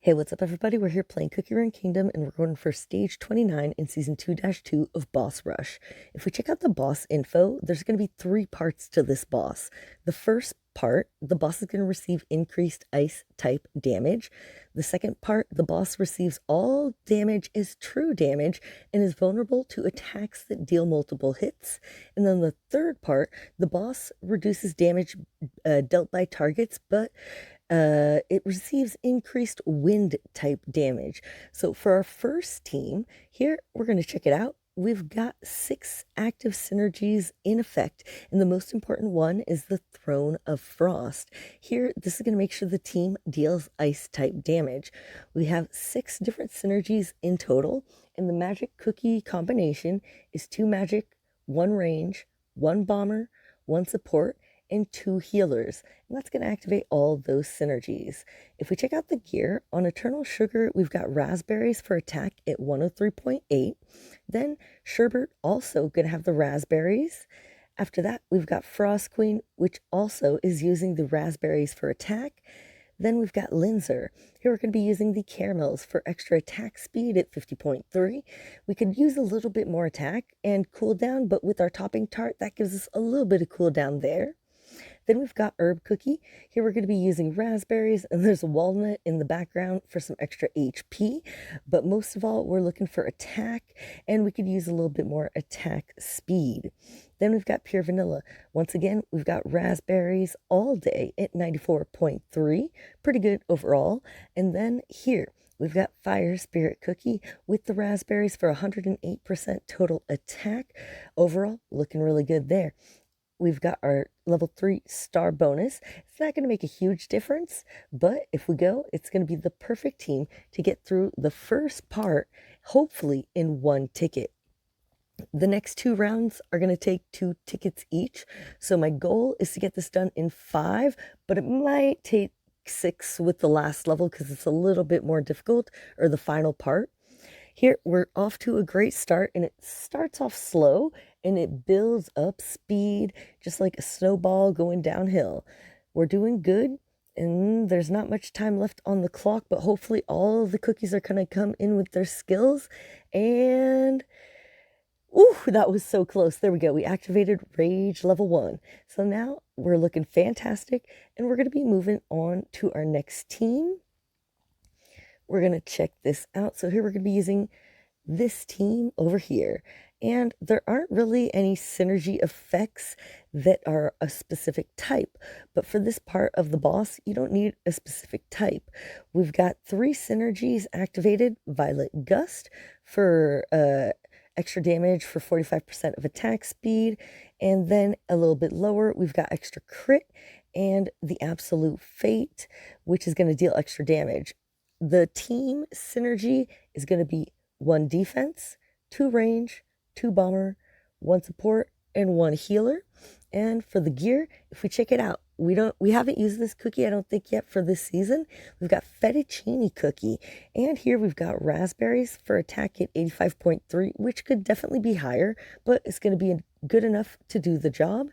Hey, what's up, everybody? We're here playing Cookie Run Kingdom, and we're going for stage 29 in season 2-2 of Boss Rush. If we check out the boss info, there's going to be 3 parts to this boss. The first part, the boss is going to receive increased ice type damage. The second part, the boss receives all damage as true damage and is vulnerable to attacks that deal multiple hits. And then the third part, the boss reduces damage dealt by targets, but it receives increased wind type damage. So for our first team, here we're going to check it out. We've got 6 active synergies in effect, and the most important one is the Throne of Frost. Here, this is going to make sure the team deals ice type damage. We have 6 different synergies in total, and the magic cookie combination is 2 magic, 1 range, 1 bomber, 1 support, and 2 healers, and that's going to activate all those synergies. If we check out the gear, on Eternal Sugar, we've got raspberries for attack at 103.8. Then Sherbert also going to have the raspberries. After that, we've got Frost Queen, which also is using the raspberries for attack. Then we've got Linzer. Here we're going to be using the caramels for extra attack speed at 50.3. We could use a little bit more attack and cooldown, but with our topping tart, that gives us a little bit of cooldown there. Then we've got Herb Cookie. Here we're going to be using raspberries, and there's a walnut in the background for some extra HP. But most of all, we're looking for attack, and we could use a little bit more attack speed. Then we've got Pure Vanilla. Once again, we've got raspberries all day at 94.3. Pretty good overall. And then here, we've got Fire Spirit Cookie with the raspberries for 108% total attack. Overall, looking really good there. We've got our level 3 star bonus. It's not going to make a huge difference, but if we go, it's going to be the perfect team to get through the first part, hopefully in 1 ticket. The next 2 rounds are going to take 2 tickets each. So my goal is to get this done in 5, but it might take 6 with the last level because it's a little bit more difficult, or the final part. Here, we're off to a great start, and it starts off slow, and it builds up speed, just like a snowball going downhill. We're doing good, and there's not much time left on the clock, but hopefully all of the cookies are going to come in with their skills, and... ooh, that was so close. There we go. We activated Rage level 1. So now we're looking fantastic, and we're going to be moving on to our next team. We're going to check this out. So here we're going to be using this team over here. And there aren't really any synergy effects that are a specific type. But for this part of the boss, you don't need a specific type. We've got 3 synergies activated. Violet Gust for extra damage for 45% of attack speed. And then a little bit lower, we've got extra crit and the Absolute Fate, which is going to deal extra damage. The team synergy is going to be 1 defense, 2 range, 2 bomber, 1 support, and 1 healer. And for the gear, if we check it out, we haven't used this cookie, I don't think, yet for this season. We've got fettuccine cookie, and here we've got raspberries for attack at 85.3, which could definitely be higher, but it's going to be good enough to do the job.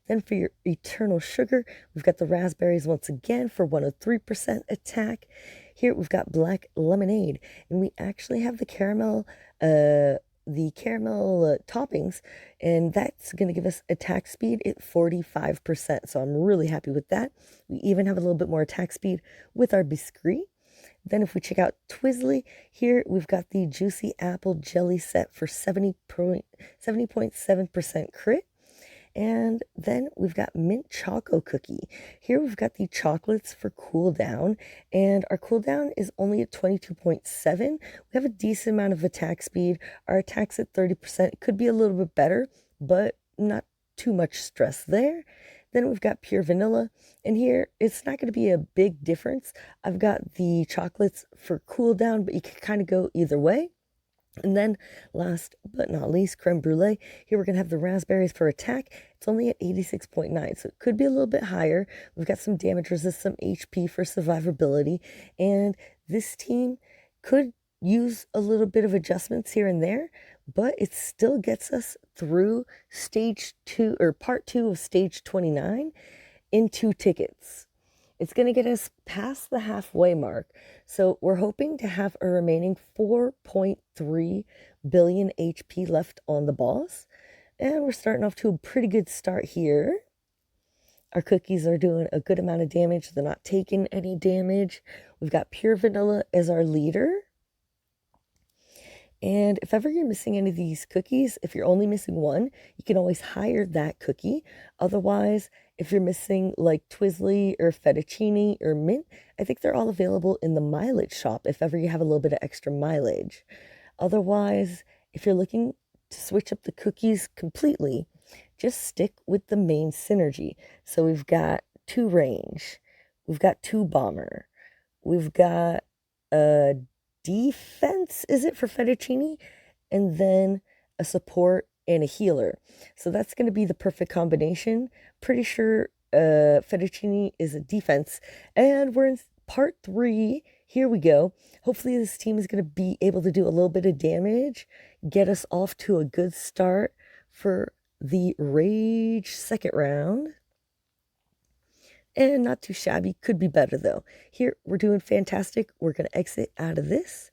Then for your eternal sugar, we've got the raspberries once again for 103% attack. Here we've got black lemonade, and we actually have the caramel toppings, and that's going to give us attack speed at 45%. So I'm really happy with that. We even have a little bit more attack speed with our biscuit. Then if we check out Twizzly, here we've got the juicy apple jelly set for 70.7% crit. And then we've got mint choco cookie. Here we've got the chocolates for cooldown, and our cooldown is only at 22.7. We have a decent amount of attack speed. Our attack's at 30%. Could be a little bit better, but not too much stress there. Then we've got pure vanilla, and here it's not going to be a big difference. I've got the chocolates for cooldown, but you can kind of go either way. And then last but not least, creme brulee. Here we're going to have the raspberries for attack. It's only at 86.9, so it could be a little bit higher. We've got some damage resist, some HP for survivability. And this team could use a little bit of adjustments here and there, but it still gets us through stage 2, or part 2 of stage 29 in 2 tickets. It's going to get us past the halfway mark. So we're hoping to have a remaining 4.3 billion HP left on the boss. And we're starting off to a pretty good start here. Our cookies are doing a good amount of damage. They're not taking any damage. We've got pure vanilla as our leader. And if ever you're missing any of these cookies, if you're only missing one, you can always hire that cookie. Otherwise, if you're missing like Twizzly or fettuccine or mint, I think they're all available in the mileage shop if ever you have a little bit of extra mileage. Otherwise, if you're looking to switch up the cookies completely, just stick with the main synergy. So we've got 2 range, we've got 2 bomber, we've got a defense, is it, for fettuccine, and then a support and a healer. So that's going to be the perfect combination. Pretty sure fettuccine is a defense, and we're in part 3. Here we go. Hopefully this team is going to be able to do a little bit of damage, get us off to a good start for the rage second round. And not too shabby. Could be better though. Here, we're doing fantastic. We're going to exit out of this.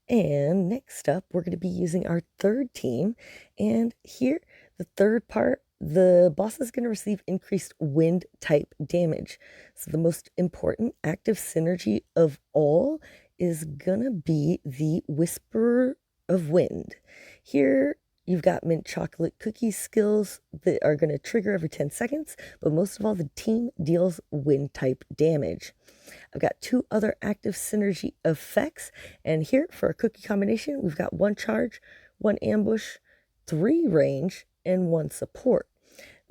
And next up, we're going to be using our third team. And here, the third part, the boss is going to receive increased wind type damage. So the most important active synergy of all is going to be the Whisperer of Wind. Here, you've got mint chocolate cookie skills that are going to trigger every 10 seconds, but most of all, the team deals wind type damage. I've got 2 other active synergy effects, and here for a cookie combination, we've got 1 charge, 1 ambush, 3 range, and 1 support.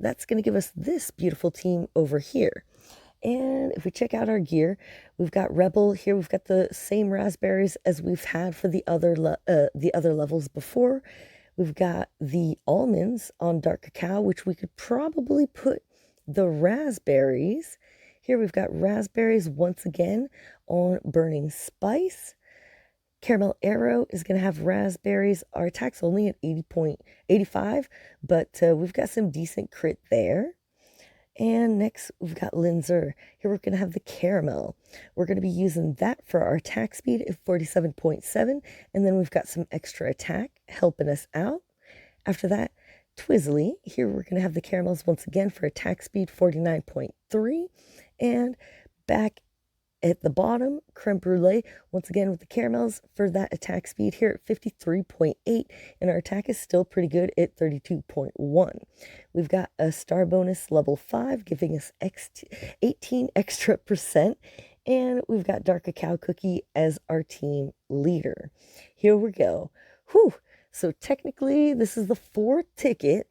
That's going to give us this beautiful team over here. And if we check out our gear, we've got Rebel here. We've got the same raspberries as we've had for the other levels before. We've got the almonds on dark cacao, which we could probably put the raspberries. Here we've got raspberries once again on burning spice. Caramel arrow is going to have raspberries. Our attack's only at 80.85, but we've got some decent crit there. And next, we've got Linzer. Here we're going to have the caramel. We're going to be using that for our attack speed at 47.7. And then we've got some extra attack helping us out. After that, Twizzly. Here we're going to have the caramels once again for attack speed 49.3. And back at the bottom, creme brulee, once again with the caramels for that attack speed here at 53.8, and our attack is still pretty good at 32.1. We've got a star bonus level 5, giving us 18 extra percent, and we've got dark cacao cookie as our team leader. Here we go. Whew! So technically, this is the 4th ticket,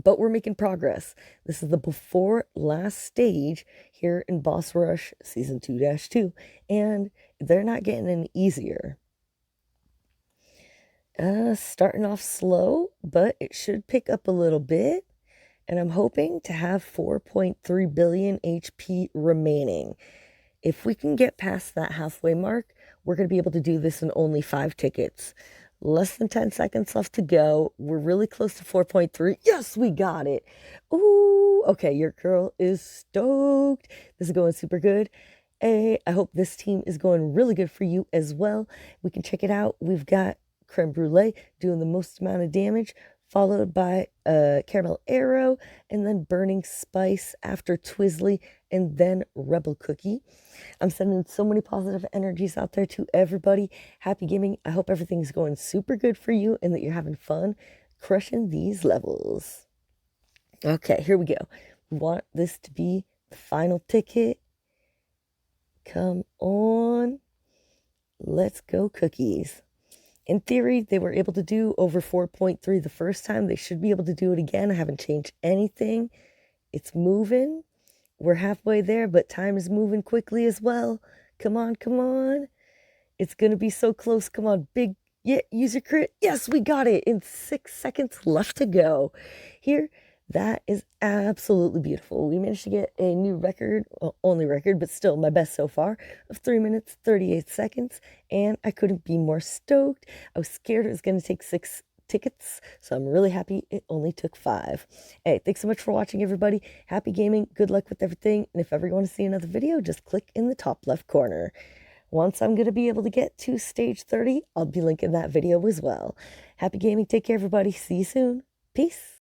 but we're making progress. This is the before last stage here in Boss Rush Season 2-2, and they're not getting any easier. Starting off slow, but it should pick up a little bit, and I'm hoping to have 4.3 billion HP remaining. If we can get past that halfway mark, we're going to be able to do this in only 5 tickets. Less than 10 seconds left to go. We're really close to 4.3. Yes, we got it. Ooh, okay, your girl is stoked. This is going super good. Hey, I hope this team is going really good for you as well. We can check it out. We've got creme brulee doing the most amount of damage, followed by caramel arrow, and then burning spice after Twizzly, and then rebel cookie. I'm sending so many positive energies out there to everybody. Happy gaming. I hope everything's going super good for you and that you're having fun crushing these levels. Okay, here we go. We want this to be the final ticket. Come on. Let's go, cookies. In theory, they were able to do over 4.3 the first time. They should be able to do it again. I haven't changed anything. It's moving. We're halfway there, but time is moving quickly as well. Come on, come on. It's going to be so close. Come on, big, yeah, use your crit. Yes, we got it in 6 seconds left to go. Here, that is absolutely beautiful. We managed to get a new record, well, only record, but still my best so far, of 3 minutes, 38 seconds, and I couldn't be more stoked. I was scared it was going to take tickets, so I'm really happy it only took 5. Hey, thanks so much for watching, everybody. Happy gaming, good luck with everything, and if ever you want to see another video, just click in the top left corner. Once I'm going to be able to get to stage 30, I'll be linking that video as well. Happy gaming, take care, everybody. See you soon. Peace.